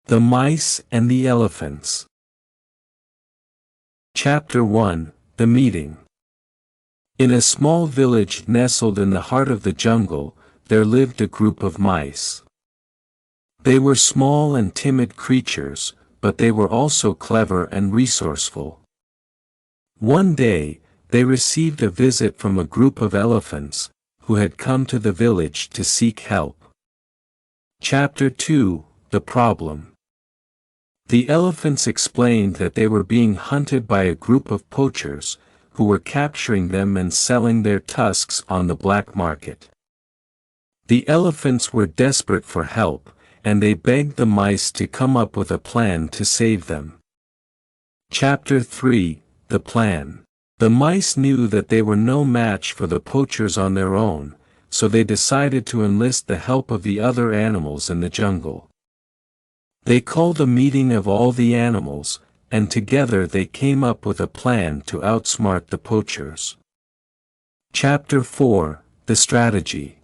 The Mice and the Elephants. Chapter 1: The Meeting. In a small village nestled in the heart of the jungle, there lived a group of mice. They were small and timid creatures, but they were also clever and resourceful. One day, they received a visit from a group of elephants, who had come to the village to seek help. Chapter 2: The Problem. The elephants explained that they were being hunted by a group of poachers, who were capturing them and selling their tusks on the black market. The elephants were desperate for help, and they begged the mice to come up with a plan to save them. Chapter 3: The Plan. The mice knew that they were no match for the poachers on their own, so they decided to enlist the help of the other animals in the jungle. They called a meeting of all the animals, and together they came up with a plan to outsmart the poachers. Chapter 4: The Strategy.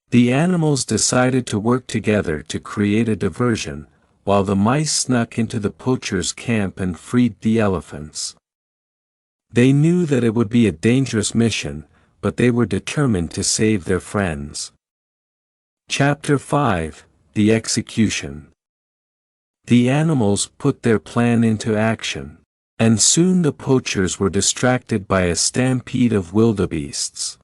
The animals decided to work together to create a diversion, while the mice snuck into the poachers' camp and freed the elephants. They knew that it would be a dangerous mission, but they were determined to save their friends. Chapter 5: The Execution. The animals put their plan into action, and soon the poachers were distracted by a stampede of wildebeests.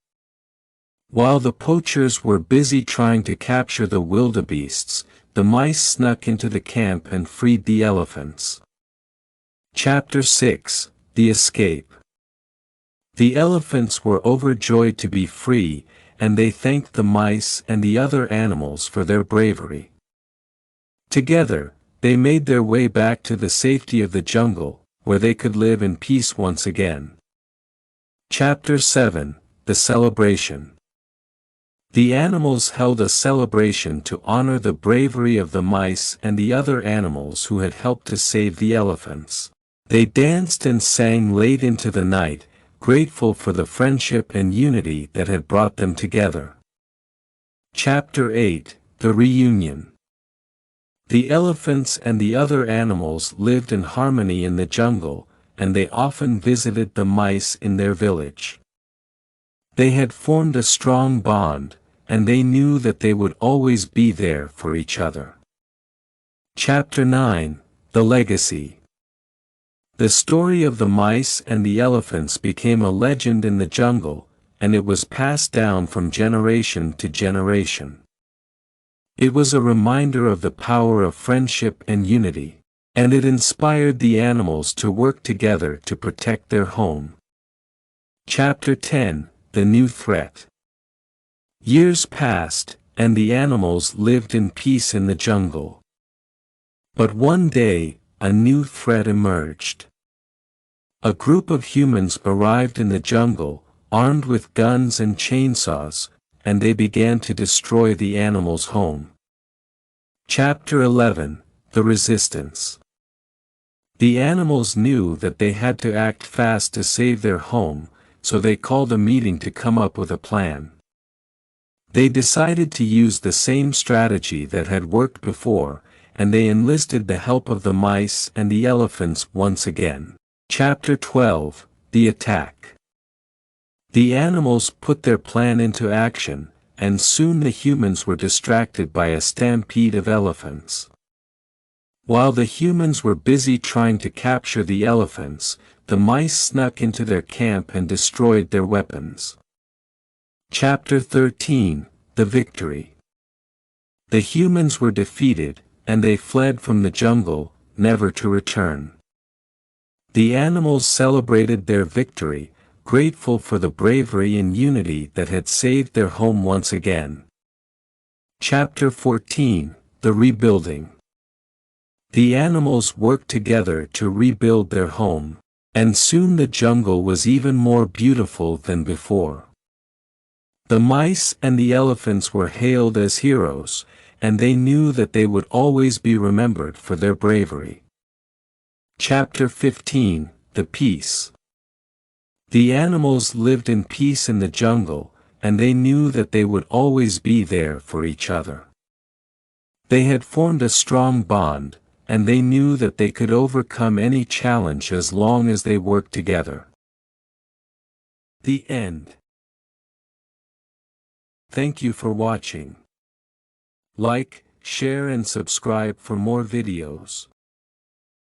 While the poachers were busy trying to capture the wildebeests, the mice snuck into the camp and freed the elephants. Chapter 6: The Escape. The elephants were overjoyed to be free, and they thanked the mice and the other animals for their bravery. Together, they made their way back to the safety of the jungle, where they could live in peace once again. Chapter 7: The Celebration. The animals held a celebration to honor the bravery of the mice and the other animals who had helped to save the elephants. They danced and sang late into the night, grateful for the friendship and unity that had brought them together. Chapter 8: The Reunion. The elephants and the other animals lived in harmony in the jungle, and they often visited the mice in their village. They had formed a strong bond, and they knew that they would always be there for each other. Chapter 9: The Legacy. The story of the mice and the elephants became a legend in the jungle, and it was passed down from generation to generation. It was a reminder of the power of friendship and unity, and it inspired the animals to work together to protect their home. Chapter 10: The New Threat. Years passed, and the animals lived in peace in the jungle. But one day, a new threat emerged. A group of humans arrived in the jungle, armed with guns and chainsaws, and they began to destroy the animals' home. Chapter 11: The Resistance. The animals knew that they had to act fast to save their home, so they called a meeting to come up with a plan. They decided to use the same strategy that had worked before, and they enlisted the help of the mice and the elephants once again. Chapter 12: The Attack. The animals put their plan into action, and soon the humans were distracted by a stampede of elephants. While the humans were busy trying to capture the elephants, the mice snuck into their camp and destroyed their weapons. Chapter 13: The Victory. The humans were defeated, and they fled from the jungle, never to return. The animals celebrated their victory, grateful for the bravery and unity that had saved their home once again. Chapter 14: The Rebuilding. The animals worked together to rebuild their home, and soon the jungle was even more beautiful than before. The mice and the elephants were hailed as heroes, and they knew that they would always be remembered for their bravery. Chapter 15: The Peace. The animals lived in peace in the jungle, and they knew that they would always be there for each other. They had formed a strong bond, and they knew that they could overcome any challenge as long as they worked together. The end. Thank you for watching. Like, share and subscribe for more videos.